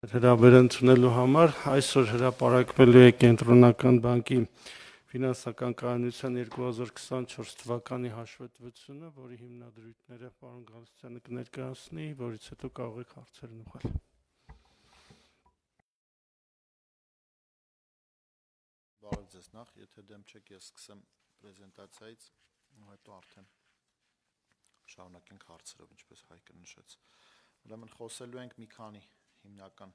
Հրավեր ընդունելու համար այսօր հրապարակվելու է Կենտրոնական բանկի ֆինանսական կայունության 2024 թվականի հաշվետվությունը, որի հիմնադրույթները պարոն Գալստյանը կներկայացնի, որից հետո կարող եք հարցեր ուղղել։ Բարև ձեզ, նախ, եթե դեմ չեք, ես սկսեմ պրեզենտացիայից, հետո արդեն շարունակենք հարցերով, ինչպես Հայկը նշեց։ Ուրեմն խոսելու ենք մի քանի հիմնական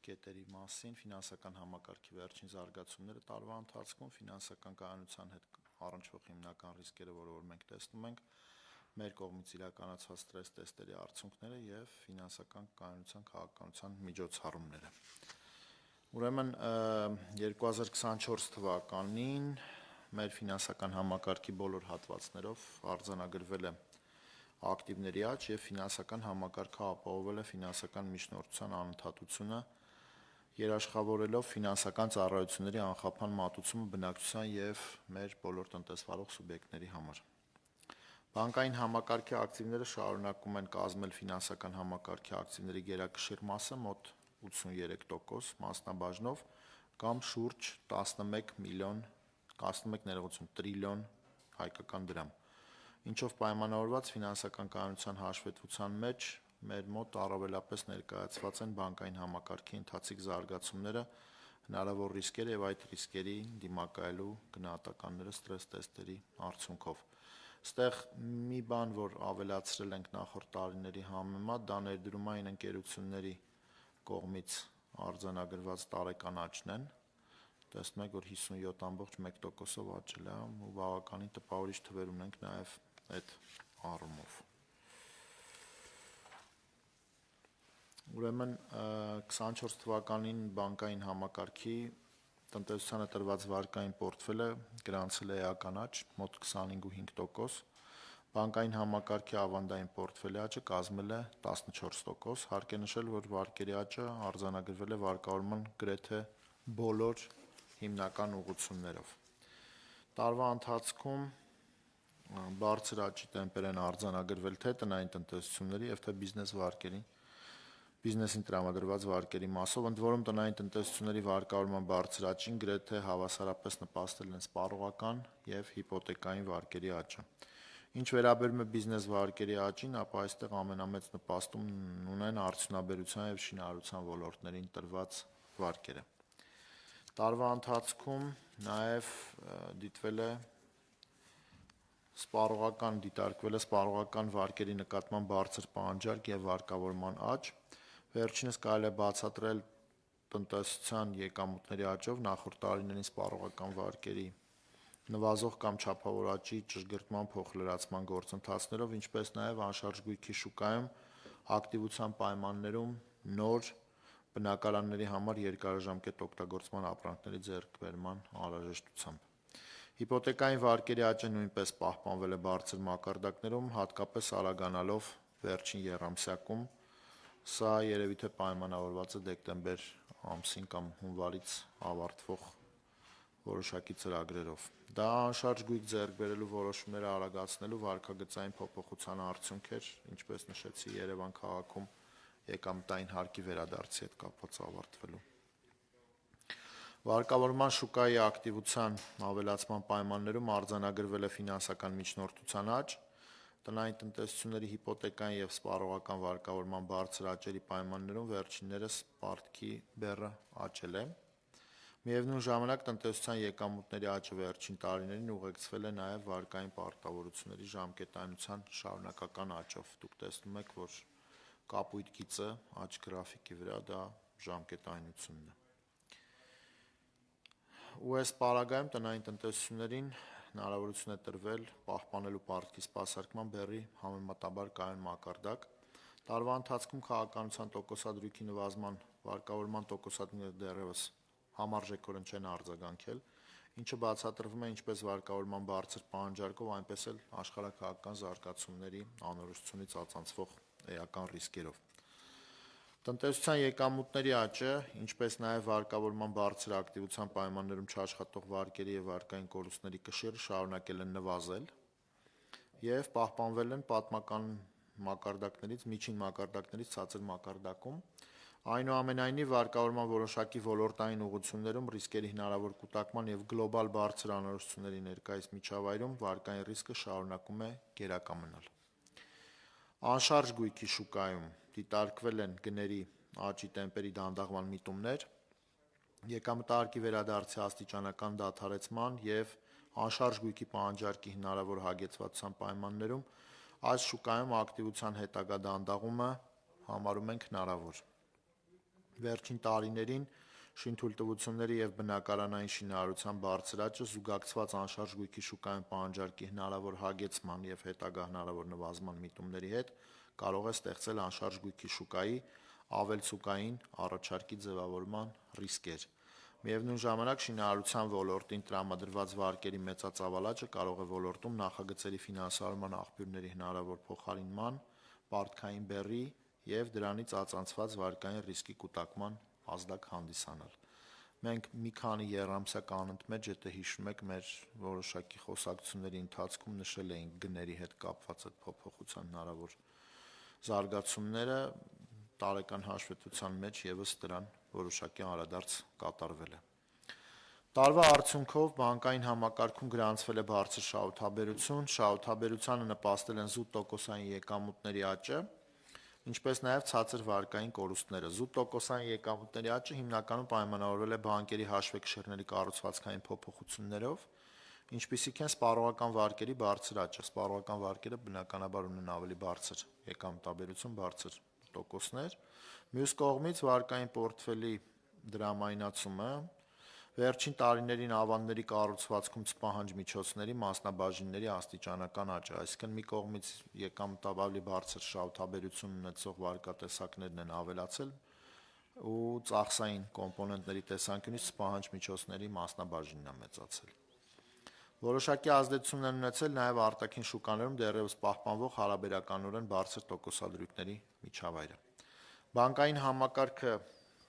կետերի մասին, ֆինանսական համակարգի վերջին զարգացումները տարվա ընթացքում, ֆինանսական կայունության հետ առնչվող հիմնական ռիսկերը, որ մենք տեսնում ենք, մեր կողմից իրականացված ստրես տեստերի արդյունքները եւ ֆինանսական կայունության քաղաքականության միջոցառումները։ Ուրեմն 2024 թվականին մեր ֆինանսական համակարգի բոլոր հատվածներով արձանագրվել է ակտիվների աճ եւ ֆինանսական համակարգը ապահովել է ֆինանսական միջնորդության անընդհատությունը, երաշխավորելով ֆինանսական ծառայությունների անխափան մատուցումը բնակչության եւ մեր բոլոր տնտեսվարող սուբյեկտների համար։ Բանկային համակարգի ակտիվները շարունակում են կազմել ֆինանսական համակարգի ակտիվների գերակշիռ մասը մոտ 83% մասնաբաժնով կամ շուրջ 11 տրիլիոն հայկական դրամ, ինչով պայմանավորված ֆինանսական կայունության հաշվետվության մեջ մեր մոտ առավելապես ներկայացված են բանկային համակարգի ընթացիկ զարգացումները, հնարավոր ռիսկերը եւ այդ ռիսկերի դիմակայելու գնահատականները ստրես տեստերի արդյունքով։ Ստեղ մի բան, որ ավելացրել ենք նախորդ տարիների համեմատ, դա ներդրումային ընկերությունների կողմից արձանագրված տարեկան աճն են, տեսնում եք, որ 57.1%-ով աճել է ու բավականին տպավորիչ թվեր ունենք նաև այդ առումով։ Ուրեմն 24 թվականին բանկային համակարգի տնտեսությանը տրված վարկային պորտֆելը գրանցել է էական աճ մոտ 25.5%, բանկային համակարգի ավանդային պորտֆելի աճը կազմել է 14%, հարկ է նշել, որ վարկերի աճը արձանագրվել է վարկավորման գրեթե բոլոր հիմնական ուղղություններով։ Տարվա ընթացքում բարձր աճի տեմպեր են արձանագրվել թե տնային տնտեսությունների եւ թե բիզնեսին տրամադրված վարկերի մասով, ընդ որում տնային տնտեսությունների վարկավորման բարձր աճին գրեթե հավասարապես նպաստել են սպառողական եւ հիպոթեկային վարկերի աճը։ Ինչ վերաբերում է բիզնես վարկերի աճին, ապա այստեղ ամենամեծ նպաստում ունեն արդյունաբերության եւ շինարարության ոլորտներին տրված վարկերը։ Տարվա ընթացքում նաև դիտարկվել է սպառողական վարկերի նկատմամբ բարձր պահանջարկ եւ վարկավորման աճ, վերջինս կարելի է բացատրել տնտեսության եկամուտների աճով, նախորդ տարիներին սպառողական վարկերի նվազող կամ չափավոր աճի ճշգրտման փոխլրացման գործընթացներով, ինչպես նաև անշարժ գույքի շուկայում ակտիվության պայմաններում նոր բնակարանների համար երկարաժամկետ օգտագործման ապրանքների ձեռքբերման անհրաժեշտությամբ։ Հիպոթեկային վարկերի աճը նույնպես պահպանվել է բարձր մակարդակներում, հատկապես արագանալով վերջին եռամսյակում, սա երևի թե պայմանավորված է դեկտեմբեր ամսին կամ հունվարից ավարտվող որոշակի ծրագրերով։ Դա անշարժ գույք ձեռք բերելու որոշումները արագացնելու վարքագծային փոփոխության արդյունք էր, ինչպես նշեցի, Երևան քաղաքում եկամտային հարկի վերադարձի հետ կապված ավարտվելու։ Վարկավորման շուկայի ակտիվության ավելացման պայմաններում արձանագրվել է ֆինանսական միջնորդության աճ, տնային տնտեսությունների հիպոթեկային եւ սպառողական վարկավորման բարձր աճերի պայմաններում վերջիններս պարտքի բեռը աճել է։ Միևնույն ժամանակ տնտեսության եկամուտների աճը վերջին տարիներին ուղեկցվել է նաև վարկային պարտավորությունների ժամկետայնության շարունակական աճով։ Դուք տեսնում եք, որ կապույտ գիծը աճ գրաֆիկի վրա դա ժամկետայնությունն է։ Այս պարագայում տնային տնտեսություններին հնարավորություն է տրվել պահպանելու պարտքի սպասարկման բեռի համեմատաբար կայուն մակարդակ։ Տարվա ընթացքում քաղաքականության տոկոսադրույքի նվազման վարկավորման տոկոսադրույքները դեռևս համարժեքորեն չեն արձագանքել, ինչը բացատրվում է ինչպես վարկավորման բարձր պահանջարկով, այնպես էլ աշխարհաքաղաքական զարգացումների անորոշությունից ածանցվող էական ռիսկերով։ Տնտեսության եկամուտների աճը, ինչպես նաև վարկավորման բարձր ակտիվության պայմաններում չաշխատող վարկերի եւ վարկային կորուստների կշիռը շարունակել են նվազել եւ պահպանվել են պատմական մակարդակներից, միջին մակարդակներից ցածր մակարդակում, Այնուամենայնիվ, վարկավորման որոշակի ոլորտային ուղղություններում ռիսկերի հնարավոր կուտակման և գլոբալ բարձր անորոշությունների ներկայիս միջավայրում վարկային ռիսկը շարունակում է գերակա մնալ։ Անշարժ գույքի շուկայում դիտարկվել են գների աճի տեմպերի դանդաղման միտումներ, եկամտահարկի վերադարձի աստիճանական դադարեցման և անշարժ գույքի պահանջարկի հնարավոր հագեցվածության պայմաններում այս շուկայում ակտիվության հետագա դանդաղումը համարում ենք հնարավոր։ Վերջին տարիներին շինթույլտվությունների և բնակարանային շինարարության բարձր աճը զուգակցված անշարժ գույքի շուկայում պահանջարկի հնարավոր հագեցման և հետագա հնարավոր նվազման միտումների հետ կարող է ստեղծել անշարժ գույքի շուկայի ավելցուկային առաջարկի ձևավորման ռիսկեր։ Միևնույն ժամանակ շինարարության ոլորտին տրամադրված վարկերի մեծածավալ աճը կարող է ոլորտում նախագծերի ֆինանսավորման աղբյուրների հնարավոր փոխարինման, պարտքային բեռի և դրանից ածանցված վարկային ռիսկի կուտակման ազդակ հանդիսանալ։ Մենք մի քանի եռամսյա անընդմեջ, եթե հիշում եք, մեր որոշակի խոսակցությունների ընթացքում նշել էինք գների հետ կապված այդ փոփոխության հնարավոր զարգացումները, տարեկան հաշվետվության մեջ ևս դրան որոշակի անդրադարձ կատարվել է։ Տարվա արդյունքով բանկային համակարգում գրանցվել է բարձր շահութաբերություն, շահութաբերությանը նպաստել են զուտ տոկոսային եկամուտների աճը, ինչպես նաև ցածր վարկային կորուստները։ Զուտ տոկոսային եկամուտների աճը հիմնականում պայմանավորվել է բանկերի հաշվեկշիռների կառուցվածքային փոփոխություններով, ինչպիսիք են սպառողական վարկերի բարձր աճը։ Սպառողական վարկերը բնականաբար ունեն ավելի բարձր եկամտաբերություն, բարձր տոկոսներ։ Մյուս կողմից վարկային պորտֆելի դրամայնացումը, վերջին տարիներին ավանդների կառուցվածքում ցպահանջ միջոցների, մասնաբաժինների աստիճանական աճը, այսինքն մի կողմից եկամտաբավլի բարձր շահութաբերություն ունեցող վարկատեսակներն են ավելացել ու ծախսային կոմպոնենտների տեսանկյունից ցպահանջ միջոցների մասնաբաժինն է մեծացել։ Որոշակի ազդեցություն են ունեցել նաև արտաքին շուկաներում դեռևս պահպանվող հարաբերականորեն բարձր տոկոսադրույքների միջավայրը։ Բանկային համակարգը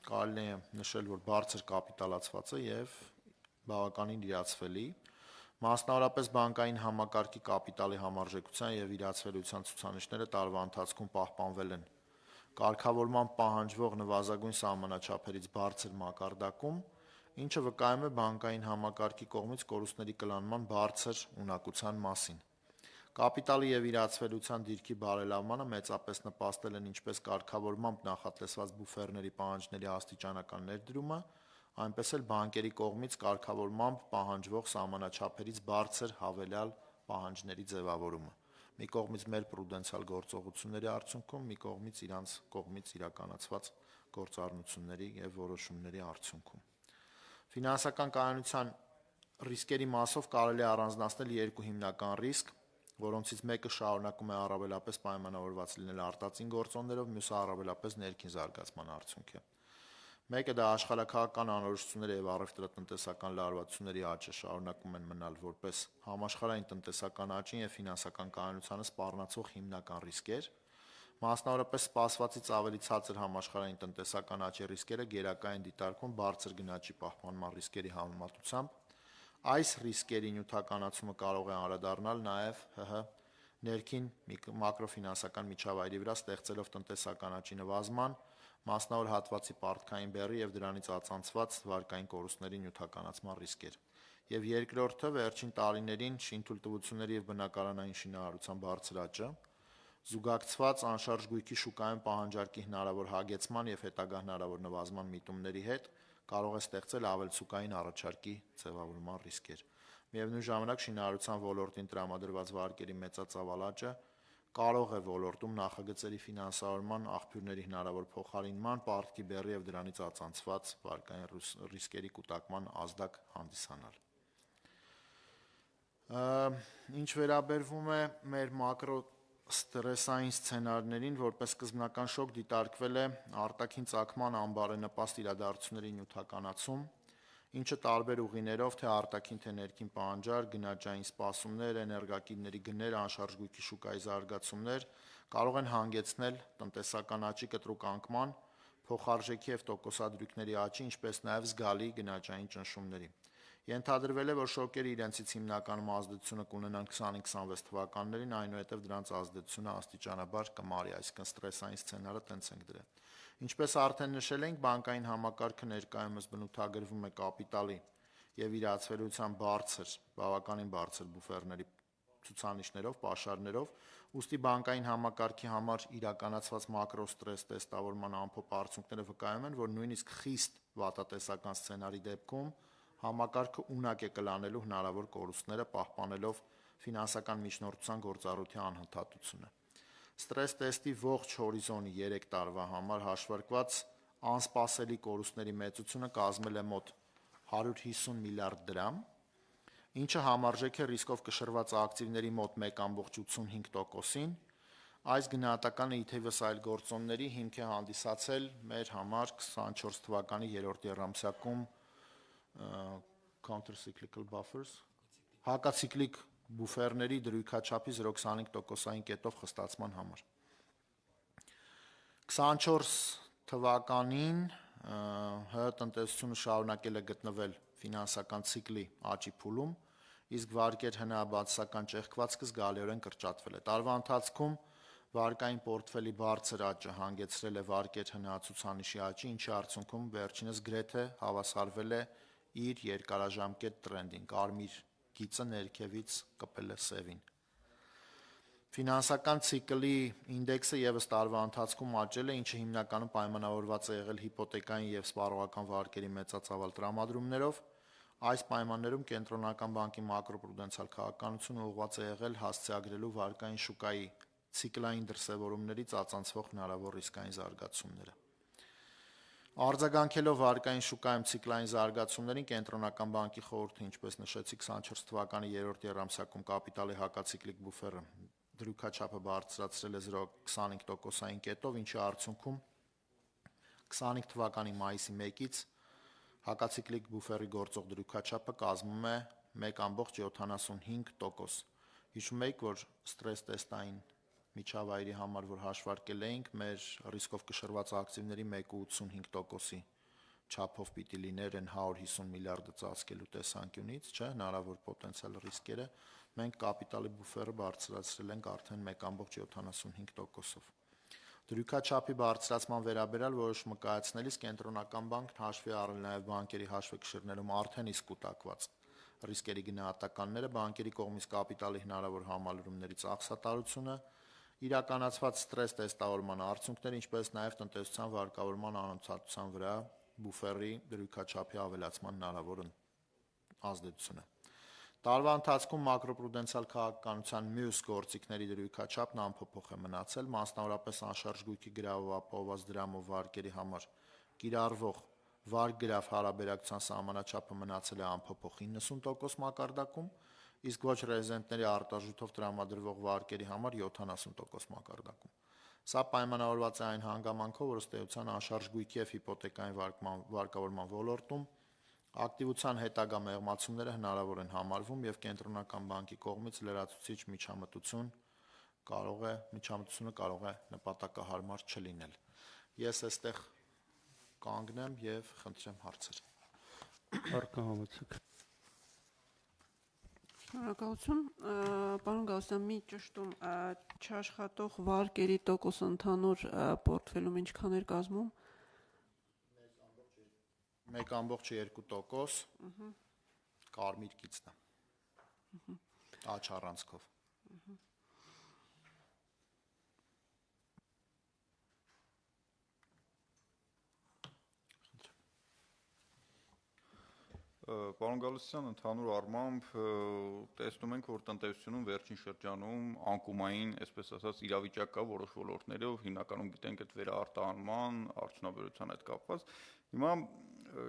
կարելի է նշել, որ բարձր կապիտալացված է և բավականին իրացվելի, մասնավորապես բանկային համակարգի կապիտալի համարժեքության և իրացվելիության ցուցանիշները տարվա ընթացքում պահպանվել են կարգավորման պահանջվող նվազագույն սահմանաչափերից բարձր մակարդակում, ինչը վկայում է բանկային համակարգի կողմից կորուստների կլանման բարձր ունակության մասին։ Կապիտալի և իրացվելիության դիրքի բարելավմանը մեծապես նպաստել են ինչպես կարգավորմամբ նախատեսված բուֆերների պահանջների աստիճանական ներդրումը, այնպես էլ բանկերի կողմից կարգավորմամբ պահանջվող սահմանաչափերից բարձր հավելյալ պահանջների ձևավորումը։ Մի կողմից մեր պրուդենցիալ գործողությունների արդյունքում, մի կողմից իրանց կողմից իրականացված գործառնությունների և որոշումների արդյունքում։ Ֆինանսական կայունության ռիսկերի մասով կարելի է առանձնացնել երկու հիմնական ռիսկ, որոնցից մեկը շարունակում է առավելապես պայմանավորված լինել արտածին գործոններով, մյուսը առավելապես ներքին զարգացման արդյունք է։ Մեկը դա աշխարհաքաղաքական անորոշությունները և առևտրատնտեսական լարվածությունների աճը շարունակում են մնալ որպես համաշխարհային տնտեսական աճին և ֆինանսական կայունությանը սպառնացող հիմնական ռիսկեր, մասնավորապես սպասվածից ավելի ցածր համաշխարհային տնտեսական աճի ռիսկերը գերակա են դիտարկվում բարձր գնաճի պահպանման ռիսկերի համեմատությամբ։ Այս ռիսկերի նյութականացումը կարող է անդրադառնալ նաև ՀՀ ներքին մակրոֆինանսական միջավայրի վրա, ստեղծելով տնտեսական աճի նվազման, մասնավոր հատվածի պարտքային բեռի և դրանից ածանցված վարկային կորուստների նյութականացման ռիսկեր։ Եվ երկրորդը վերջին տարիներին շինթույլտվությունների և բնակարանային շինարարության բարձր աճը, զուգակցված անշարժ գույքի շուկայում պահանջարկի հնարավոր հագեցման և հետագա հնարավոր նվազման միտումների հետ կարող է ստեղծել ավելցուկային առաջարկի ձևավորման ռիսկեր։ Միևնույն ժամանակ շինարարության ոլորտին տրամադրված վարկերի մեծածավալ աճը կարող է ոլորտում նախագծերի ֆինանսավորման աղբյուրների հնարավոր փոխարինման, պարտքի բեռի և դրանից ածանցված վարկային ռիսկերի կուտակման ազդակ հանդիսանալ։ Ինչ վերաբերվում է մեր մակրոստրեսային սցենարներին, որպես սկզբնական շոկ դիտարկվել է արտաքին ծագման անբարենպաստ իրադարձությունների նյութականացում, ինչը տարբեր ուղիներով, թե արտաքին, թե ներքին պահանջարկ, գնաճային սպասումներ, էներգակիրների գներ, անշարժ գույքի շուկայի զարգացումներ կարող են հանգեցնել տնտեսական աճի կտրուկ անկման, փոխարժեքի և տոկոսադրույքների աճի, ինչպես նաև զգալի գնաճային ճնշումների։ Ենթադրվել է, որ շոկերը իրենցից հիմնականում ազդեցությունը կունենան 20-26 թվականներին, այնուհետև դրանց ազդեցությունը աստիճանաբար կմարի, այսինքն ստրեսային սցենարը տենց ենք դրել։ Ինչպես արդեն նշել ենք, բանկային համակարգը ներկայումս բնութագրվում է կապիտալի և իրացվելիության բավականին բարձր բուֆերների ցուցանիշներով, պաշարներով, ուստի բանկային համակարգի համար իրականացված մակրոստրես տեստավորման ամփոփ արդյունքները վկայում են, որ նույնիսկ խիստ վատատեսական սցենարի դեպքում համակարգը ունակ է կլանելու հնարավոր կորուստները, պահպանելով ֆինանսական միջնորդության գործառույթի անհնդհատությունը։ Ստրես տեստի ողջ հորիզոնի 3 տարվա համար հաշվարկված անսպասելի կորուստների մեծությունը կազմել է մոտ 150 միլիարդ դրամ, ինչը համարժեք է ռիսկով կշռված ակտիվների մոտ 1,85%-ին, այս գնահատականը ի թևս այլ գործոնների հիմք է հանդիսացել մեր համար 24 թվականի 3-րդ եռամսյակում countercyclical buffers, հակացիկլիկ բուֆերների դրույքաչափի 0,25%-ային կետով խստացման համար։ 24 թվականին ՀՀ տնտեսությունը շարունակել է գտնվել ֆինանսական ցիկլի աճի փուլում, իսկ վարկեր հնա-բացասական ճեղքվածքը զգալիորեն կրճատվել է։ Տարվա ընթացքում վարկային պորտֆելի բարձր աճը հանգեցրել է վարկեր հնա ցուցանիշի աճի, ինչի արդյունքում վերջինս գրեթե հավասարվել է իր երկարաժամկետ տրենդին, կարմիր գիծը ներքևից կպել է սևին։ Ֆինանսական ցիկլի ինդեքսը ևս տարվա ընթացքում աճել է, ինչը հիմնականում պայմանավորված է եղել հիպոթեկային և սպառողական վարկերի մեծածավալ տրամադրումներով։ Այս պայմաններում Կենտրոնական բանկի մակրոպրուդենցիալ քաղաքականությունը ուղղված է եղել հասցեագրելու վարկային շուկայի ցիկլային դրսևորումներից ածանցվող հնարավոր ռիսկային զարգացումները։ Արձագանքելով վարկային շուկայում ցիկլային զարգացումներին, Կենտրոնական բանկի խորհուրդը, ինչպես նշեցի, 24 թվականի 3-րդ եռամսյակում կապիտալի հակացիկլիկ բուֆերը դրույքաչափը բարձրացրել է 0,25%-ային կետով, ինչի արդյունքում 25 թվականի մայիսի 1-ից հակացիկլիկ բուֆերի գործող դրույքաչափը կազմում է 1,75%։ Հիշում եք, որ ստրես տեստային միջավայրի համար, որ հաշվարկել էինք, մեր ռիսկով կշռված ակտիվների 1,85%-ի չափով պիտի լիներ այն 150 միլիարդը ծածկելու տեսանկյունից, չէ, հնարավոր պոտենցիալ ռիսկերը, մենք կապիտալի բուֆերը բարձրացրել ենք արդեն 1,75%-ով։ Դրույքաչափի բարձրացման վերաբերյալ որոշումը կայացնելիս Կենտրոնական բանկն հաշվի առել նաև բանկերի հաշվեկշիռներում արդեն իսկ կուտակված ռիսկերի գնահատականները, բանկերի կողմից կապիտալի հնարավոր համալրումների ծախսատարությունը, իրականացված ստրես տեստավորման արդյունքները, ինչպես նաև տնտեսության վարկավորման անընդհատության վրա բուֆերի դրույքաչափի ավելացման հնարավոր ազդեցությունը։ Տարվա ընթացքում մակրոպրուդենցիալ քաղաքականության մյուս գործիքների դրույքաչափն անփոփոխ է մնացել, մասնավորապես անշարժ գույքի գրավով ապահովված դրամով վարկերի համար կիրառվող վարկ-գրավ հարաբերակցության սահմանաչափը մնացել է անփոփոխ 90% մակարդակում, իսկ ոչ ռեզիդենտների արտարժութով տրամադրվող վարկերի համար 70% մակարդակում։ Սա պայմանավորված է այն հանգամանքով, որ ըստ էության անշարժ գույքի և հիպոթեկային վարկավորման ոլորտում ակտիվության հետագա մեղմացումները հնարավոր են համարվում և Կենտրոնական բանկի կողմից լրացուցիչ միջամտությունը կարող է նպատակահարմար չլինել։ Ես այստեղ կանգնեմ և խնդրեմ հարցեր։ Առկա համեցեք։ Շնորհակալություն, պարոն Գալստյան, մի ճշտում, չաշխատող վարկերի տոկոսը ընդհանուր պորտֆելում ինչքան էր կազմում։ 1,2%, կարմիր գիծն է, աճ առանցքով։ Պարոն Գալստյան, ընդհանուր առմամբ տեսնում ենք, որ տնտեսությունում վերջին շրջանում անկումային, այսպես ասած, իրավիճակ կա որոշ ոլորտներով, հիմնականում գիտենք այդ վերարտահանման, արդյունաբերության հետ կապված։ Հիմա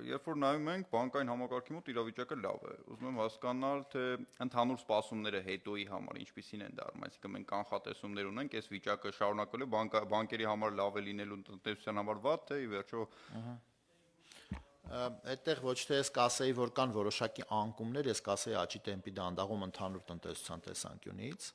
երբ որ նայում ենք, բանկային համակարգի մոտ իրավիճակը լավ է։ Ուզում եմ հասկանալ, թե ընդհանուր սպասումները հետոյի համար ինչպիսին են դառնում, այսինքն մենք կանխատեսումներ ունենք, այս վիճակը շարունակվելու բանկերի համար լավ է լինելու, տնտեսության համար վատ, թե ի վերջո Այդտեղ ոչ թե ես կասեի, որ կան որոշակի անկումներ, ես կասեի աճի տեմպի դանդաղում ընդհանուր տնտեսության տեսանկյունից,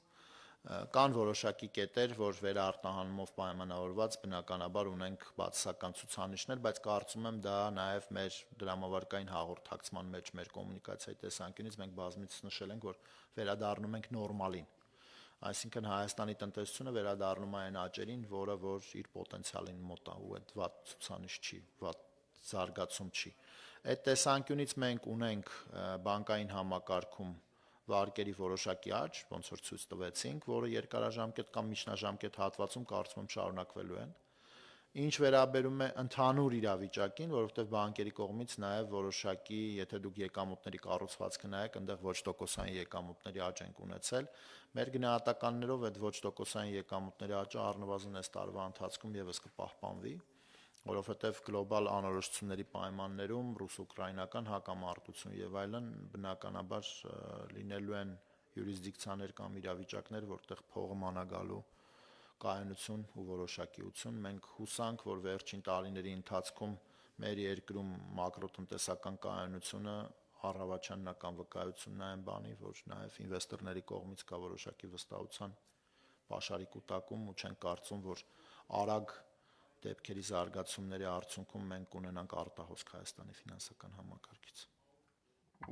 կան որոշակի կետեր, որ վերարտահանումով պայմանավորված բնականաբար ունենք բացասական ցուցանիշներ, բայց կարծում եմ դա նաև մեր դրամավարկային հաղորդակցման մեջ մեր կոմունիկացիայի տեսանկյունից մենք բազմիցս նշել ենք, որ վերադառնում ենք նորմալին։ Այսինքն Հայաստանի տնտեսությունը վերադառնում է այն աճերին, որը որ իր պոտենցիալին մոտ է, ու այդ վատ ցուցանիշ չի, վատ զարգացում չի։ Այդ տեսանկյունից մենք ունենք բանկային համակարգում վարկերի որոշակի աճ, ոնց որ ցույց տվեցինք, որը երկարաժամկետ կամ միջնաժամկետ հատվածում կարծում եմ շարունակվելու են։ Ինչ վերաբերում է ընդհանուր իրավիճակին, որովհետև բանկերի կողմից նաև որոշակի, եթե դուք եկամուտների կառուցվածքը նայեք, այնտեղ ոչ տոկոսային եկամուտների աճ ենք ունեցել։ Մեր գնահատականներով այդ ոչ տոկոսային եկամուտների աճը առնվազն այս տարվա ընթացքում եւս կպահպանվի, որովհետև գլոբալ անորոշությունների պայմաններում ռուս-ուկրաինական հակամարտություն եւ այլն բնականաբար լինելու են յուրիսդիկցիաներ կամ իրավիճակներ, որտեղ փողը մանագալու կայունություն ու որոշակիություն։ Մենք հուսանք, որ վերջին տարիների ընթացքում մեր երկրում մակրոտնտեսական կայունությունը առավաչանական վկայությունն է այն բանի, որ նաև ինվեստորների կողմից կա որոշակի վստահության պաշարի կուտակում ու չենք կարծում, որ արագ դեպքերի զարգացումների արդյունքում մենք կունենանք արտահոսք Հայաստանի ֆինանսական համակարգից։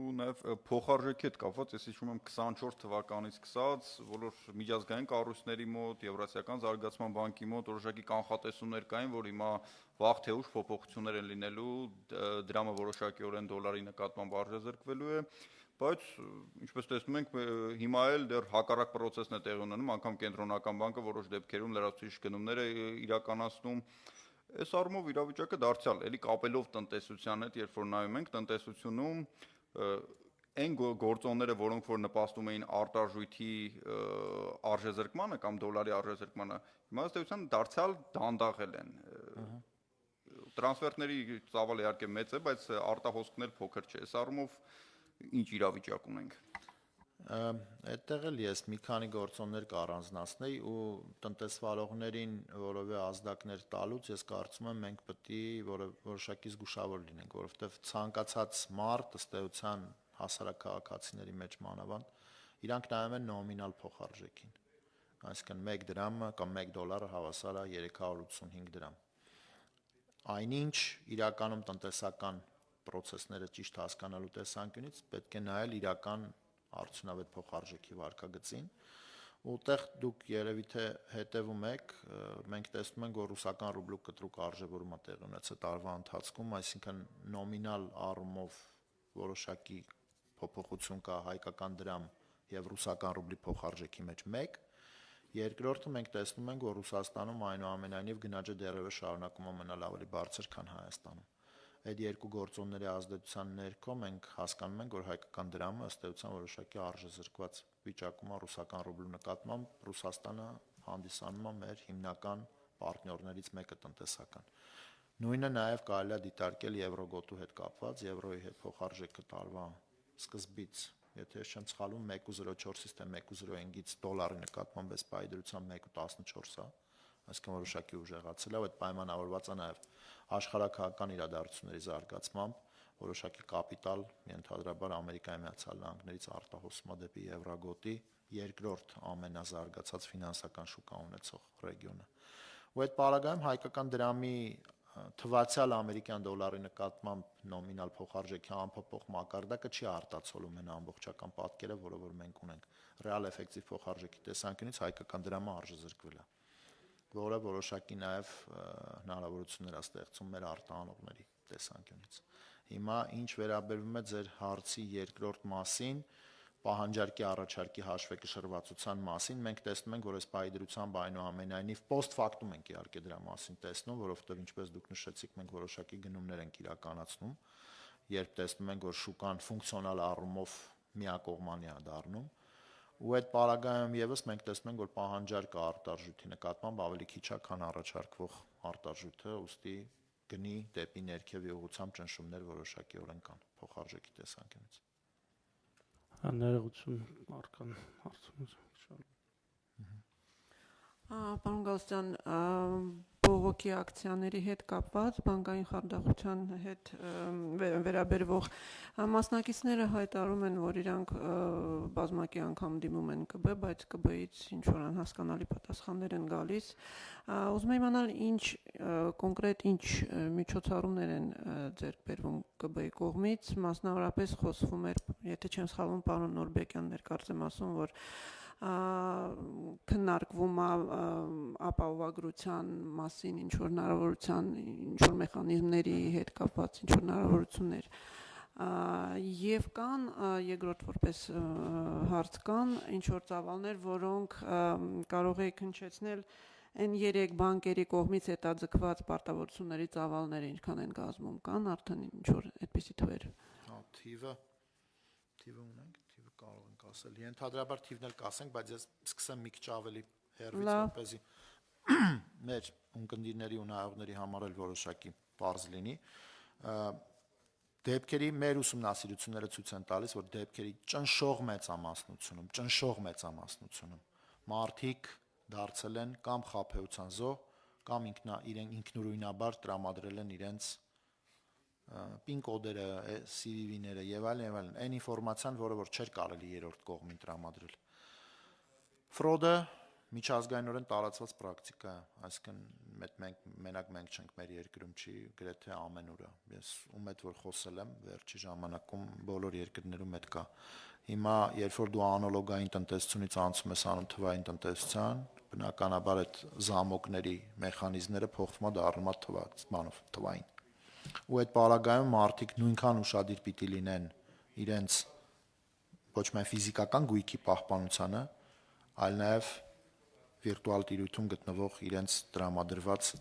Ու նաև փոխարժեքի հետ կապված, ես հիշում եմ 24 թվականից սկսած բոլոր միջազգային կառույցների մոտ, Եվրասիական զարգացման բանկի մոտ որոշակի կանխատեսումներ կային, որ հիմա վաղ թե ուշ փոփոխություններ են լինելու, դրամը որոշակիորեն դոլարի նկատմամբ արժեզրկվելու է, բայց ինչպես տեսնում ենք, հիմա էլ դեռ հակառակ process-ն է տեղի ունենում, անգամ կենտրոնական բանկը որոշ դեպքերում լրացուցիչ գնումներ է իրականացնում։ Այս առումով իրավիճակը դարձյալ էլի կապելով տնտեսության հետ, երբ որ նայում ենք տնտեսությունում այն գործոնները, որոնք որ նպաստում էին արտարժույթի արժեզրկմանը կամ դոլարի արժեզրկմանը, հիմա ըստ էության դարձյալ դանդաղել են։ Տրանսֆերների ծավալը իհարկե մեծ է, բայց արտահոսքն էլ փոքր չէ։ Այս առումով ինչ իրավիճակ ունենք։ Այդտեղ էլ ես մի քանի գործոններ կառանձնացնեի ու տնտեսվարողներին որևէ ազդակներ տալուց ես կարծում եմ մենք պետք է որոշակի զգուշավոր լինենք, որովհետև ցանկացած մարդ ըստ էության հասարակ քաղաքացիների մեջ մանավանդ իրանք նայում են նոմինալ փոխարժեքին, այսինքն 1 դրամը կամ 1 դոլարը հավասար է 385 դրամ։ Այնինչ իրականում տնտեսական process-ները ճիշտ հասկանալու տեսանկյունից պետք է նայել իրական արդյունավետ փոխարժեքի վարկագծին, ուտեղ դուք երևի թե հետևում եք, մենք տեսնում ենք, որ ռուսական ռուբլու կտրուկ արժևորում է տեղի ունեցել տարվա ընթացքում, այսինքն նոմինալ առումով որոշակի փոփոխություն կա հայկական դրամ եւ ռուսական ռուբլի փոխարժեքի մեջ 1, երկրորդը մենք տեսնում ենք, որ Ռուսաստանում այնուամենայնիվ գնաճը դեռևս շարունակում է մնալ ավելի բարձր, քան Հայաստանում։ Այդ երկու գործոնների ազդեցության ներքո մենք հասկանում ենք, որ հայկական դրամը ըստ էության որոշակի արժեզրկված վիճակում է ռուսական ռուբլու նկատմամբ, Ռուսաստանը հանդիսանում է մեր հիմնական պարտներներից մեկը տնտեսական։ Նույնը նաև կարելի է դիտարկել եվրոգոտու հետ կապված, եվրոյի հետ փոխարժեքը տարվա սկզբից, եթե ես չեմ սխալվում, 1.04-ից թե 1.05-ից դոլարի նկատմամբ այս պայդրությամբ 1.14 է, այսինքն որոշակի ուժեղացել է, այդ պայմանավորված է նաև աշխարհակահաղական իրադարձությունների զարգացմամբ, որոշակի կապիտալ ենթադրաբար Ամերիկայի Միացյալ Նահանգներից արտահոսում է դեպի եվրոգոտի երկրորդ ամենազարգացած ֆինանսական շուկա ունեցող ռեգիոնը։ Ու այդ պարագայում հայկական դրամի թվացյալ ամերիկյան դոլարի նկատմամբ նոմինալ փոխարժեքի անփոփոխ մակարդակը չի արտացոլում այն ամբողջական պատկերը, որը որ մենք ունենք։ Ռեալ էֆեկտիվ փոխարժեքի տեսանկյունից հայկական դրամը արժեզրկվել է, որը որոշակի նաև հնարավորություններ է ստեղծում մեր արտահանողների տեսանկյունից։ Հիմա ինչ վերաբերում է ձեր հարցի երկրորդ մասին, պահանջարկի առաջարկի հաշվեկշռվածության մասին, մենք տեսնում ենք, որ այս պայդրությամբ այնուամենայնիվ post factum ենք իհարկե դրա մասին տեսնում, որովհետև ինչպես դուք նշեցիք, մենք որոշակի գնումներ ենք իրականացնում, երբ տեսնում ենք, որ շուկան ֆունկցիոնալ առումով միակողմանի է դառնում, ու այդ պարագայում եւս մենք տեսնում ենք, որ պահանջարկը արտարժույթի նկատմամբ ավելի քիչ է, քան առաջարկվող արտարժույթը, ուստի գնի դեպի ներքևի ուղղությամբ ճնշումներ որոշակիորեն կան փոխարժեքի տեսանկյունից։ Ներողություն արքան հարցում Պարոն Գալստյան, բողոքի ակցիաների հետ կապված բանկային խարդախության հետ վերաբերվող մասնակիցները հայտարարում են, որ իրանք բազմակի անգամ դիմում են ԿԲ, բայց ԿԲ-ից ինչ-որ անհասկանալի պատասխաններ են գալիս։ Ուզում եմ իմանալ, կոնկրետ ինչ միջոցառումներ են ձեռք բերվում ԿԲ-ի կողմից, մասնավորապես խոսվում էր, եթե չեմ սխալվում, պարոն Նորբեկյանն էր կարծեմ ասում, որ քննարկվում է ապահովագրության մասին, ինչ որ հնարավորության, ինչ որ մեխանիզմների հետ կապված ինչ որ հնարավորություններ եւ կան երկրորդ որպես հարց կան ինչ որ ծավալներ, որոնք կարող է քննչեցնել այն 3 բանկերի կողմից հետաձգված պարտավորությունների ծավալները ինչքան են կազմում, կան արդեն ինչ որ այդպիսի թվեր։ Հա, թիվը ունենք, թիվը կարող ենք ասել։ Ենթադրաբար թիվն էլ կասենք, բայց ես սկսեմ մի քիչ ավելի հեռվից, որպեսզի մեր ունկնդիրների ու նայողների համար էլ որոշակի պարզ լինի։ Դեպքերի մեր ուսումնասիրությունները ցույց են տալիս, որ դեպքերի ճնշող մեծամասնությունում մարդիկ դարձել են կամ խաբեության զոհ, կամ ինքնուրույնաբար տրամադրել են իրենց PIN կոդերը, CVV-ները եւ այլն, այն ինֆորմացիան, որը որ չէր կարելի երրորդ կողմին տրամադրել։ Ֆրոդը միջազգայինորեն տարածված պրակտիկա է, այսինքն մենակ մենք չենք, մեր երկրում չի, գրեթե ամենուրը։ Ես ում հետ որ խոսել եմ վերջի ժամանակում բոլոր երկրներում այդ կա։ Հիմա երբ որ դու անալոգային տնտեսությունից անցում ես անթվային տնտեսության, բնականաբար այդ զամոկների մեխանիզմները փոխվում է դառնում թվային։ Ու այդ պարագայում մարդիկ նույնքան ուշադիր պիտի լինեն իրենց ոչ միայն ֆիզիկական գույքի պահպանությանը, այլ նաև վիրտուալ տիրույթում գտնվող իրենց տրամադրված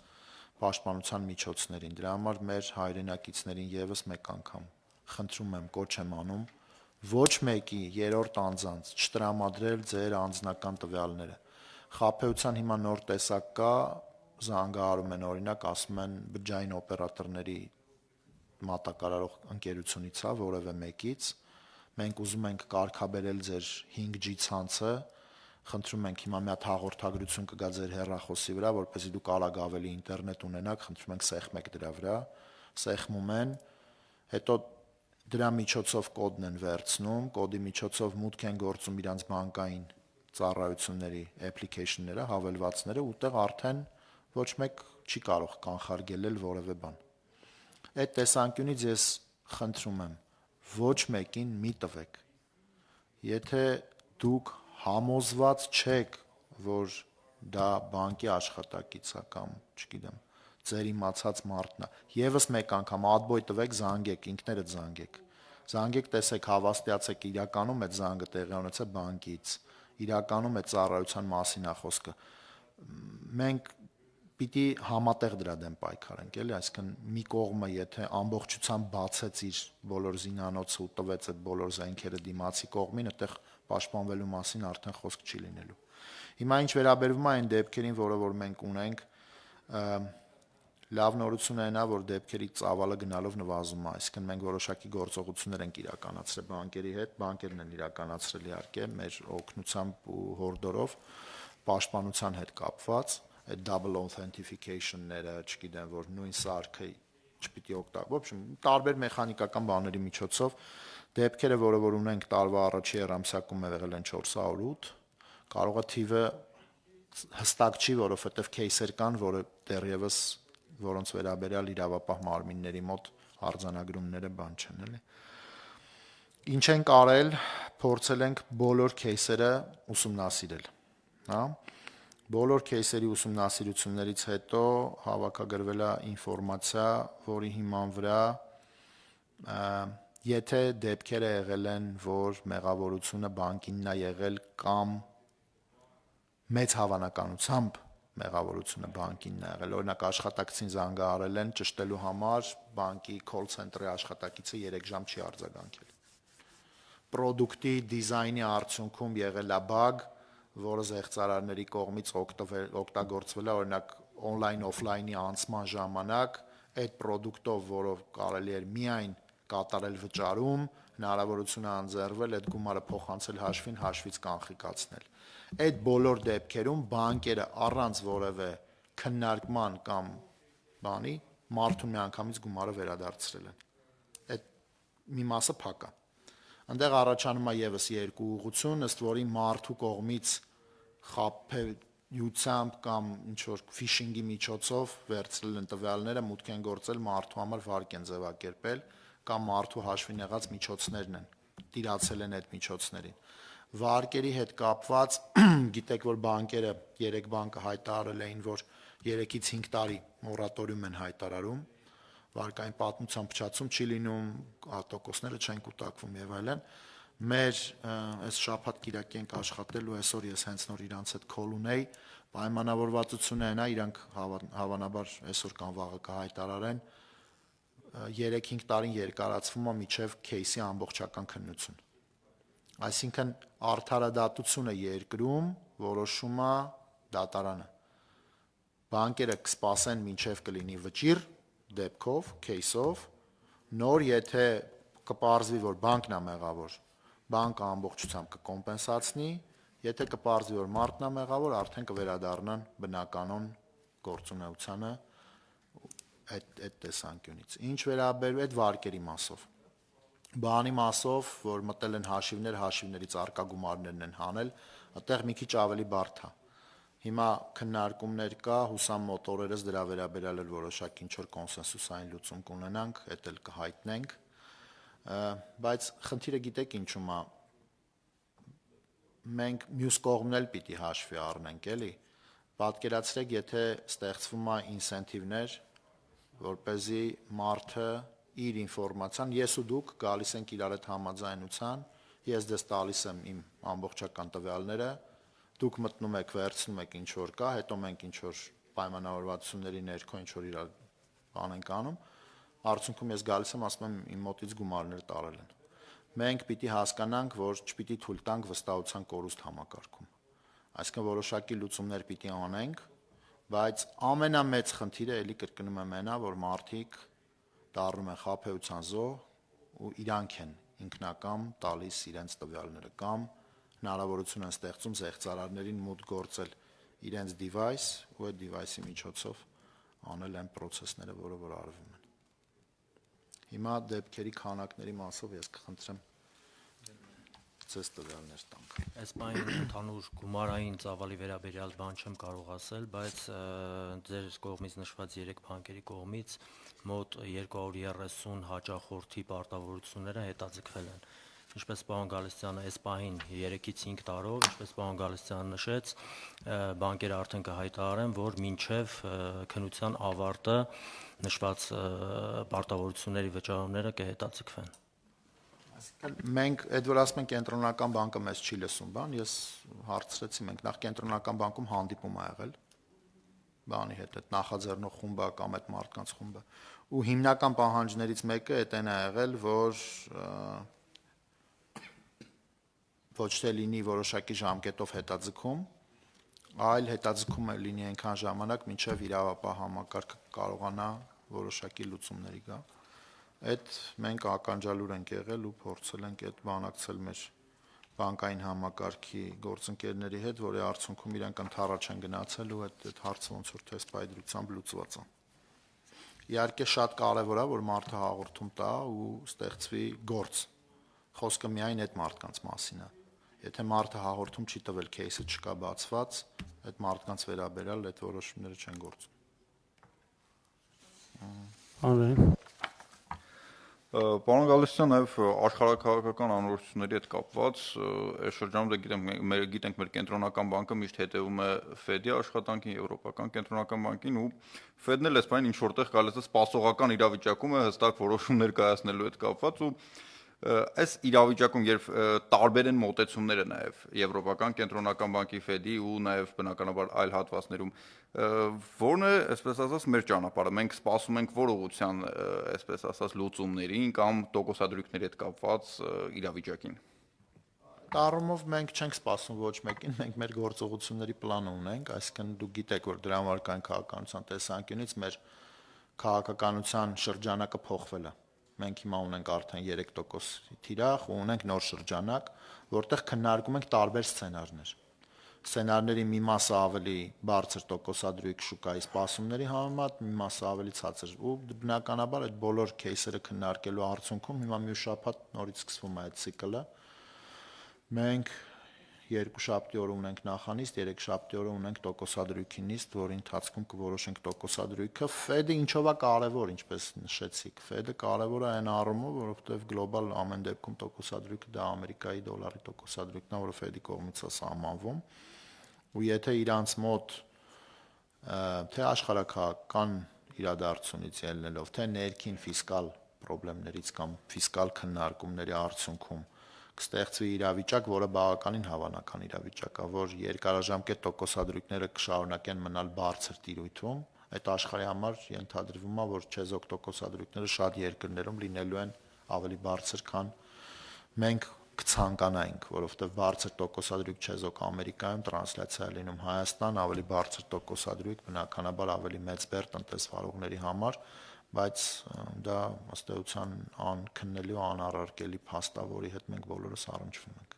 պաշտպանության միջոցներին։ Դրա համար մեր հայրենակիցներին եւս մեկ անգամ խնդրում եմ, կոչ եմ անում, ոչ մեկի երրորդ անձանց չտրամադրել ձեր անձնական տվյալները։ Խաբեության հիմա նոր տեսակ կա, զանգահարում են օրինակ, ասում են բջջային օպերատորների մատակարարող ընկերությունից է, որևէ մեկից, մենք ուզում ենք կարգաբերել ձեր 5G ցանցը, խնդրում ենք հիմա մի հատ հաղորդագրություն կգա ձեր հեռախոսի վրա, որպեսզի դուք արագ ավելի ինտերնետ ունենաք, խնդրում ենք սեղմեք դրա վրա, սեղմում են, հետո դրա միջոցով կոդն են վերցնում, կոդի միջոցով մուտք են գործում իրանց բանկային ծառայությունների application-ները, հավելվածները, ուտեղ արդեն ոչ մեկ չի կարող կանխարգելել որևէ բան։ Այդ տեսանկյունից ես խնդրում եմ, ոչ մեկին մի տվեք։ Եթե դուք համոզված չեք, որ դա բանկի աշխատակից է կամ, չգիտեմ, ձեր իմացած մարդն է, եւս մեկ անգամ ադբոյ տվեք, զանգեք, ինքներդ զանգեք։ Զանգեք, տեսեք, հավաստիացեք իրականում այդ զանգը տեղի ունեցել բանկից, իրականում այդ ծառայության մասին է խոսքը։ Մենք պիտի համատեղ դրա դեմ պայքարենք, էլի, այսինքն մի կողմը եթե ամբողջությամբ բացեց իր բոլոր զինանոցը ու տվեց այդ բոլոր զենքերը դիմացի կողմին, այդտեղ պաշտպանվելու մասին արդեն խոսք չի լինելու։ Հիմա ինչ վերաբերվում է այն դեպքերին, որը որ մենք ունենք, լավ նորությունը այն է, որ դեպքերի ծավալը գնալով նվազում է, այսինքն մենք որոշակի գործողություններ ենք իրականացրել բանկերի հետ, բանկերն են իրականացրել իհարկե մեր օգնությամբ ու հորդորով պաշտպանության հետ կապված, այդ double authentication-ները, չգիտեմ, որ նույն սարքը չպիտի օգտագործվի, տարբեր մեխանիկական բաների միջոցով դեպքերը, որը որ ունենք տարվա առաջի երամսյակում եղել են 408, կարող է թիվը հստակ չի, որովհետև кейսեր կան, որը դեռևս որոնց վերաբերյալ իրավապահ մարմինների մոտ արձանագրումները բան չեն, էլի։ Ինչ ենք արել, փորձել ենք բոլոր кейսերը ուսումնասիրել, հա։ Բոլոր кейսերի ուսումնասիրություններից հետո հավաքագրվել է ինֆորմացիա, որի հիման վրա եթե դեպքերը եղել են, որ մեղավորությունը բանկինն է եղել կամ մեծ հավանականությամբ մեղավորությունը բանկինն է եղել, օրինակ աշխատակցին զանգահարել են ճշտելու համար, բանկի call center-ի աշխատակիցը 3 ժամ չի արձագանքել։ Պրոդուկտի դիզայնի արդյունքում եղել է բագ, որը զեղծարարների կողմից օգտագործվել է, օրինակ on-line-off-line-ի անցման ժամանակ այդ պրոդուկտով, որով կարելի էր միայն կատարել վճարում, հնարավորություն է անձեռվել այդ գումարը փոխանցել հաշվին, հաշվից կանխիկացնել։ Այդ բոլոր դեպքերում բանկերը առանց որևէ քննարկման կամ բանի մարդուն միանգամից գումարը վերադարձրել են։ Այդ մի մասը փակ է։ Այնտեղ առաջանում է եւս երկու ուղղություն, ըստ որի մարդու կողմից խաբեությամբ կամ ինչ որ ֆիշինգի միջոցով վերցրել են տվյալները, մուտք են գործել մարդու համար վարկ են ձևակերպել կամ մարդու հաշվին եղած միջոցներն են, տիրացել են այդ միջոցներին։ Վարկերի հետ կապված գիտեք, որ բանկերը 3 բանկը հայտարարել էին, որ 3-ից 5 տարի մորատորիում են հայտարարում, վարկային պատմության փչացում չի լինում, տոկոսները չեն կուտակվում եւ այլն։ Մեր այս շաբաթ կիրակի ենք աշխատել ու այսօր ես հենց նոր իրանց հետ call ունեի, պայմանավորվածությունը այն է, իրանք հավանաբար այսօր կամ վաղը կհայտարարեն 3-5 տարին երկարացվում է մինչև кейսի ամբողջական քննություն։ Այսինքն արդարադատությունը երկրում որոշում է դատարանը։ Բանկերը կսպասեն մինչև կլինի վճիռ դեպքով, кейսով, նոր եթե կպարզվի, որ բանկն է մեղավոր, բանկը ամբողջությամբ կկոմպենսացնի, եթե կպարզվի, որ մարդն է մեղավոր, արդեն կվերադառնան բնականon գործունեությանը այդ տեսանկյունից։ Ինչ վերաբերում է այդ վարկերի մասով։ Բանի մասով, որ մտել են հաշիվներ, հաշիվներից արկա գումարներն են հանել, այդտեղ մի քիչ ավելի բարդ է։ Հիմա քննարկումներ կա, հուսամ մոտ օրերս դրա վերաբերյալ էլ որոշակի ինչ-որ կոնսենսուսային լուծում կունենանք, դա էլ կհայտնենք, բայց խնդիրը գիտեք ինչու՞մ է։ Մենք մյուս կողմն էլ պիտի հաշվի առնենք, էլի։ Պատկերացրեք, եթե ստեղծվում է ինսենտիվներ, որպեսզի մարդը իր ինֆորմացիան, ես ու դուք գալիս ենք իրար հետ համաձայնության, ես դες տալիս եմ իմ ամբողջական տվյալները, դուք մտնում եք, վերցնում եք ինչ որ կա, հետո մենք ինչ որ պայմանավորվածությունների ներքո ինչ որ իրար բան ենք անում, արդյունքում ես գալիս եմ, ասում եմ իմ մոտից գումարներ տարել են։ Մենք պիտի հասկանանք, որ չպիտի թույլ տանք վստահության կորուստ համակարգում։ Այսինքն որոշակի լուծումներ պիտի անենք, բայց ամենամեծ խնդիրը էլի կրկնում եմ այնա, որ մարդիկ դառնում են խաբեության զոհ ու իրանք են ինքնակամ տալիս իրենց տվյալները կամ հնարավորություն են ստեղծում զեղծարարներին մուտք գործել իրենց device ու այդ device-ի միջոցով անել այն process-ները, որ արվում են։ Հիմա դեպքերի քանակների մասով ես կխնդրեմ ցես տվյալներ տանք։ Այս բանի ընդհանուր գումարային ծավալի վերաբերյալ բան չեմ կարող ասել, բայց ձեր կողմից նշված 3 բանկերի կողմից մոտ 230 հաճախորդի պարտավորությունները հետաձգվել են։ Ինչպես պարոն Գալստյանը այս պահին 3-ից 5 տարով, ինչպես պարոն Գալստյանը նշեց, բանկերը արդեն կհայտարարեն, որ մինչև քննության ավարտը նշված պարտավորությունների վճարումները կհետաձգվեն։ Այսինքն մենք այդ որ ասում ենք կենտրոնական բանկը մեզ չի լսում, բան, ես հարցրեցի, մենք նախ կենտրոնական բանկում հանդիպում ա եղել բանի հետ, այդ նախաձեռնող խումբը կամ այդ մարդկանց խումբը, ու հիմնական պահանջներից մեկը այն է եղել, որ ոչ թե լինի որոշակի ժամկետով հետաձգում, այլ հետաձգումը լինի այնքան ժամանակ, մինչև իրավապահ համակարգը կարողանա որոշակի լուծումների գա։ Այդ մենք ականջալուր ենք եղել ու փորձել ենք այդ բանակցել մեր բանկային համակարգի գործընկերների հետ, որի արդյունքում իրանք ընդառաջ են գնացել ու այդ հարցը ոնց որ թեստ պայդրությամբ լուծված է։ Իհարկե շատ կարևոր է, որ մարդը հաղորդում տա ու ստեղծվի գործ։ Խոսքը միայն այդ մարդկանց մասին է։ Եթե մարդը հաղորդում չի տվել, кейսը չկա բացված, այդ մարդկանց վերաբերյալ այդ որոշումները չեն գործում։ Արեն։ Պարոն Գալստյան, նաև աշխարհակաղակական անորոշությունների հետ կապված, այս շրջանում գիտենք մեր կենտրոնական բանկը միշտ հետևում է Ֆեդի աշխատանքին, Եվրոպական կենտրոնական բանկին ու Ֆեդն էլ այսպես ինչ որտեղ գալիս է սպասողական իրավիճակում է հստակ որոշումներ կայացնելու հետ կապված ու այս իրավիճակում երբ տարբեր են մոտեցումները նաև Եվրոպական կենտրոնական բանկի Ֆեդի ու նաև բնականաբար այլ հատվածներում որն է, այսպես ասած, մեր ճանապարհը։ Մենք սպասում ենք որ ուղղության, այսպես ասած, լուծումներին կամ տոկոսադրույքների հետ կապված իրավիճակին։ Առումով մենք չենք սպասում ոչ մեկին, մենք մեր գործողությունների պլանը ունենք, այսինքն դուք գիտեք, որ դրամարկային քաղաքականության տեսանկյունից մեր քաղաքականության շրջանակը փոխվել է։ Մենք հիմա ունենք արդեն 3% թիրախ ու ունենք նոր շրջանակ, որտեղ քննարկում ենք տարբեր սցենարներ։ Սցենարների մի մասը ավելի բարձր տոկոսադրույք շուկայի սպասումների համեմատ, մի մասը ավելի ցածր ու բնականաբար այդ բոլոր кейսերը քննարկելու արդյունքում հիմա մյուս շաբաթ նորից սկսվում է այդ ցիկլը։ Մենք 2 շաբթի օր ունենք նախանիստ, 3 շաբթի օր ունենք տոկոսադրույքի նիստ, որի ընթացքում կորոշենք տոկոսադրույքը։ Ֆեդը ինչով է կարևոր, ինչպես նշեցիք, Ֆեդը կարևոր է այն առումով, որովհետև գլոբալ ամեն դեպքում տոկոսադրույքը դա Ամերիկայի դոլարի տոկոսադրույքն է, որը Ֆեդի կողմից է սահմանվում։ Ու եթե իրանց մոտ թե աշխարհակահաղական իրադարձությունից ելնելով, թե ներքին ֆիսկալ խնդիրներից կամ ֆիսկալ քննարկումների արդյունքում կստեղծվի իրավիճակ, որը բավականին հավանական իրավիճակ է, որ երկարաժամկետ տոկոսադրույքները կշարունակեն մնալ բարձր տիրույթում, այդ աշխարհի համար ենթադրվում է, որ չեզոք տոկոսադրույքները շատ երկրներում լինելու են ավելի բարձր, քան մենք կցանկանայինք, որովհետև բարձր տոկոսադրույք չեզոք Ամերիկայում տրանսլյացիա է լինում Հայաստան, ավելի բարձր տոկոսադրույք բնականաբար ավելի մեծ բեռ տնտեսվարողների համար, բայց դա ըստ էության անքննելի ու անառարկելի փաստ է, որի հետ մենք բոլորս առնչվում ենք։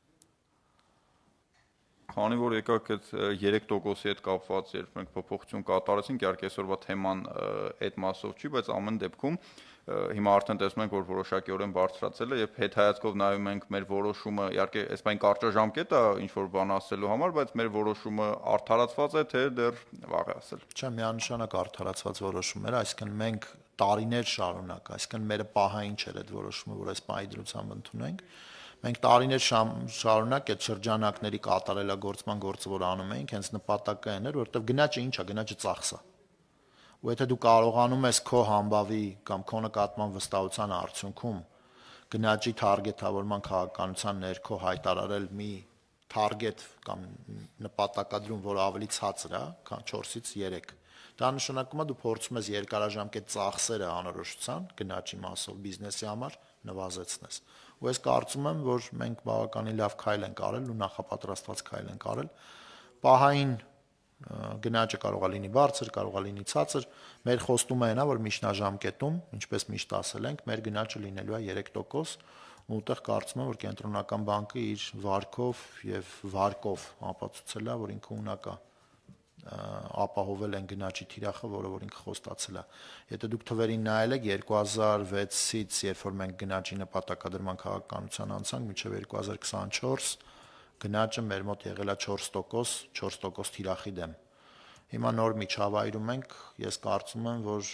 Քանի որ եկաք այդ 3%-ի հետ կապված, երբ մենք փոփոխություն կատարեցինք, իհարկե այսօրվա թեման այդ մասով չի, բայց ամեն դեպքում հիմա արդեն տեսնում ենք, որ որոշակիորեն բարձրացել է, եւ հետհայացքով նայում ենք մեր որոշումը, իհարկե այսպես կարճաժամկետ է ինչ որ բան ասելու համար, բայց մեր որոշումը արդարացված է, թե դեռ վաղ է ասել։ Չէ, միանշանակ արդարացված որոշումներ, այսինքն մենք տարիներ շարունակ, այսինքն մեր պահային չէր այդ որոշումը, որ այս պահի դրությամբ ընդունենք։ Մենք տարիներ շարունակ այդ շրջանակների կատարելագործման գործը որ անում էինք, հենց նպատակը այն էր, որովհետև գնաճը ինչ է, գնաճը ծախս է։ Ու եթե դու կարողանում ես քո համբավի կամ քո նկատմամբ վստահության արդյունքում գնաճի թարգեթավորման քաղաքականության ներքո հայտարարել մի թարգետ կամ նպատակադրում, որը ավելի ցածր է, քան 4-ից 3, դա նշանակում է դու փորձում ես երկարաժամկետ ծախսերը անորոշության գնաճի մասով բիզնեսի համար նվազեցնես։ Ու ես կարծում եմ, որ մենք բավականին լավ քայլ ենք արել ու նախապատրաստված քայլ ենք արել։ Պահային գնաճը կարող է լինի բարձր, կարող է լինի ցածր, մեր խոստումը այն է, որ միջնաժամկետում, ինչպես միշտ ասել ենք, մեր գնաճը լինելու է 3%, ու ուտեղ կարծում եմ, որ կենտրոնական բանկը իր վարկով եւ վարկով ապացուցել է, որ ինքը ունակ է ապահովել են գնաճի թիրախը, որը որ ինքը խոստացել է։ Եթե դուք թվերին նայել եք 2006-ից, երբ որ մենք գնաճի նպատակադրման քաղաքականության անցանք, մինչև 2024 գնաճը մեր մոտ եղել է 4% թիրախի դեմ։ Հիմա նոր միջավայրում ենք, ես կարծում եմ, որ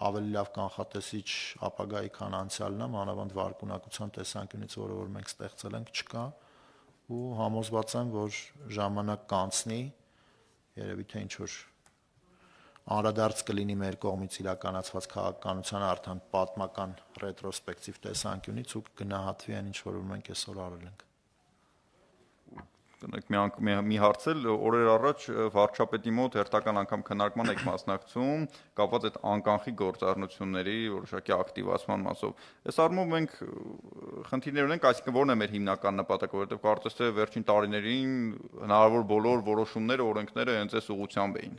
ավելի լավ կանխատեսիչ ապագայի քան անցյալն է, մանավանդ վարկունակության տեսանկյունից, որը որ մենք ստեղծել ենք, չկա, ու համոզված եմ, որ ժամանակ կանցնի, երևի թե ինչ որ անդրադարձ կլինի մեր կողմից իրականացված քաղաքականության արդեն պատմական ռետրոսպեկտիվ տեսանկյունից ու կգնահատվի այն, ինչ որ մենք այսօր արել ենք։ Մի հարցել, օրեր առաջ վարչապետի մոտ հերթական անգամ քննարկման եք մասնակցում, կապված այդ անկանխի գործառնությունների որոշակի ակտիվացման մասով։ Այս առումով մենք խնդիրներ ունենք, այսինքն որն է մեր հիմնական նպատակը, որովհետև կարծես թե վերջին տարիներին հնարավոր բոլոր որոշումները, օրենքները հենց այս ուղղությամբ էին։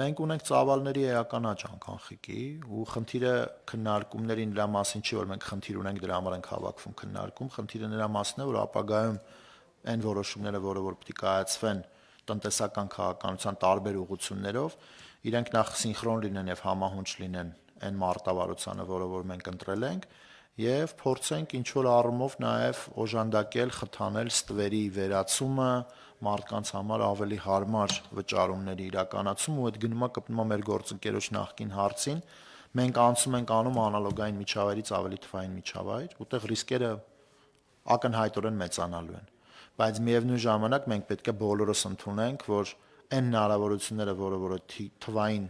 Մենք ունենք ծավալների էական աճ անկանխիկի ու խնդիրը քննարկումների նրա մասին չի, որ մենք խնդիր ունենք դրա համար ենք հավաքվում քննարկում, խնդիրը նրա մասն է, որ ապագայում այն որոշումները, որը որ պետք է կայացվեն տնտեսական քաղաքականության տարբեր ուղղություններով, իրենք նախ սինխրոն լինեն եւ համահունչ լինեն այն մարտավարությանը, որը որ մենք ընտրել ենք, եւ փորձենք ինչ որ առումով նաեւ օժանդակել, խթանել ստվերի վերացումը, մարդկանց համար ավելի հարմար վճարումների իրականացում, ու այդ գնումա կպնում է մեր գործընկերոջ նախկին հարցին, մենք անցում ենք անում անալոգային միջավայրից ավելի թվային միջավայր, որտեղ ռիսկերը ակնհայտորեն մեծանալու են, բայց միևնույն ժամանակ մենք պետք է բոլորս ընդունենք, որ այն հնարավորությունները, որը թվային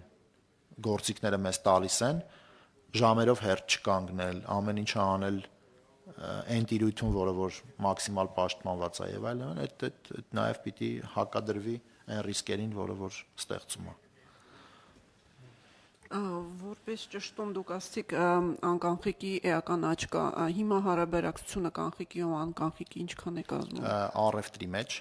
գործիքները մեզ տալիս են, ժամերով հերթ չկանգնել, ամեն ինչ անել այն տիրույթում, որը որ մաքսիմալ պաշտպանված է եւ այլն, այդ նաեւ պիտի հակադրվի այն ռիսկերին, որը որ ստեղծում է։ Որպես ճշտում դուք ասացիք անկանխիկի էական աճ կա, հիմա հարաբերակցությունը կանխիկի ու անկանխիկի ինչքան է կազմում։ Առևտրի մեջ։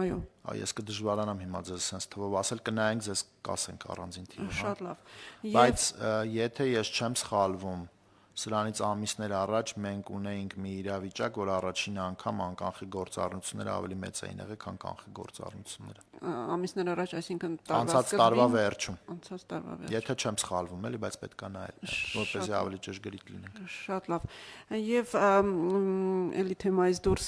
Այո։ Ես կդժվարանամ հիմա ձեզ sense թվով ասել, կնայենք ձեզ կասենք առանձին թիվով։ Շատ լավ։ Բայց եթե ես չեմ սխալվում, Սրանից ամիսներ առաջ մենք ունեինք մի իրավիճակ, որ առաջին անգամ անկանխի գործառնությունները ավելի մեծ էին եղել, քան կանխի գործառնությունները։ Ամիսներ առաջ, այսինքն Անցած տարվա վերջում։ Անցած տարվա վերջում։ Եթե չեմ սխալվում, էլի, բայց պետք է նայել, որպեսզի ավելի ճշգրիտ լինենք։ Շատ լավ։ Եվ էլի թեմայից դուրս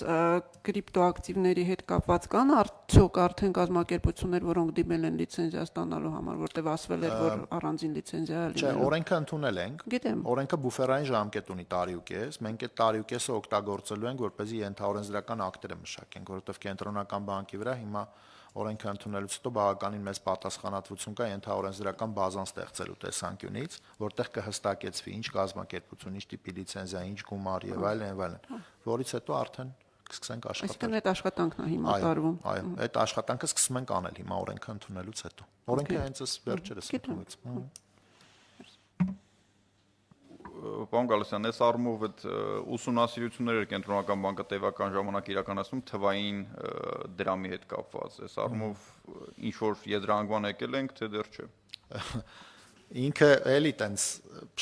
կրիպտոակտիվների հետ կապված կան արդյոք արդեն կազմակերպություններ, որոնք դիմել են լիցենզիա ստանալու համար, որտեղ ասվել էր, որ առանձին լիցենզիա է լինելու։ Չէ, օրենքը ընդունել ենք։ Գիտեմ։ Օրենքը բուֆերային ժամկետ ունի տարիուկես, մենք այդ տարիուկեսը օգտագործելու ենք, որպեսզի ենթաօրենսդրական ակտերը մշակենք, որովհետև կենտրոնական բանկի վրա հիմա օրենքը ընդունելուց հետո բավականին մեծ պատասխանատվություն կա ենթաօրենսդրական բազան ստեղծելու տեսանկյունից, որտեղ կհստակեցվի ինչ կազմակերպություն, ինչ տիպի լիցենզիա, ինչ գումար եւ այլն, որից հետո արդեն կսկսենք աշխատել։ Այսինքն այդ աշխատանքն է հիմա տարվում։ Այո, այդ աշխատանքը սկսում ենք անել հիմա օրենքը ընդունելուց հետո։ Օրենքը հենց էս վերջերս ընդունվեց։ Պարոն Գալստյան, այս առումով այդ ուսումնասիրությունները կենտրոնական բանկը տևական ժամանակ իրականացնում թվային դրամի հետ կապված։ Այս առումով ինչ որ եզրահանգման եկել ենք, թե դեռ չէ։ Ինքը էլի տենց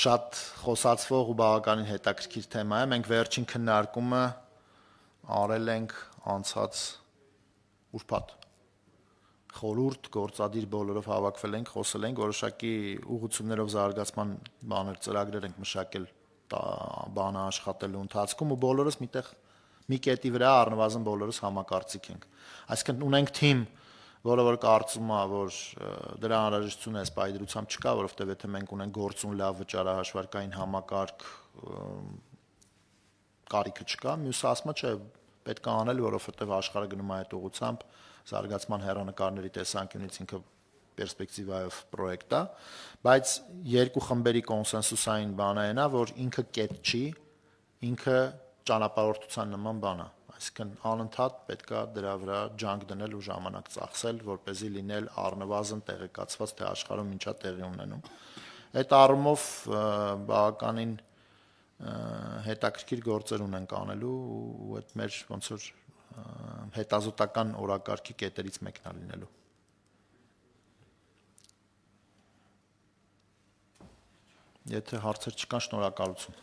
շատ խոսացվող ու բավականին հետաքրքիր թեմա է։ Մենք վերջին քննարկումը արել ենք անցած ուրբաթ։ Խորհուրդ գործադիր բոլորով հավաքվել ենք, խոսել ենք, որոշակի ուղղություններով զարգացման բաներ, ծրագրեր ենք մշակել բանը աշխատելու ընթացքում ու բոլորս մի կետի վրա առնվազն բոլորս համակարծիք ենք։ Այսինքն ունենք թիմ, որը որ կարծում է, որ դրա անհրաժեշտությունը այս պայդրությամբ չկա, որովհետև եթե մենք ունենք գործուն լավ վճարահաշվարկային համակարգ, կարիքը չկա, մյուսը ասում է, չէ, պետք է անել, որովհետև աշխարհը գնում է այդ ուղղությամբ, զարգացման հեռանկարների տեսանկյունից ինքը պերսպեկտիվայով պրոյեկտ է, բայց երկու խմբերի կոնսենսուսային բանը այն է, որ ինքը կետ չի, ինքը ճանապարհորդության նման բան է, այսինքն անընդհատ պետք է դրա վրա ջանք դնել ու ժամանակ ծախսել, որպեսզի լինել առնվազն տեղեկացված, թե աշխարհում ինչա տեղի ունենում։ Այդ առումով բավականին հետաքրքիր գործեր ունենք անելու ու այդ մեր ոնց որ հետազոտական օրակարգի կետերից մեկն է լինելու։ Եթե հարցեր չկան, շնորհակալություն։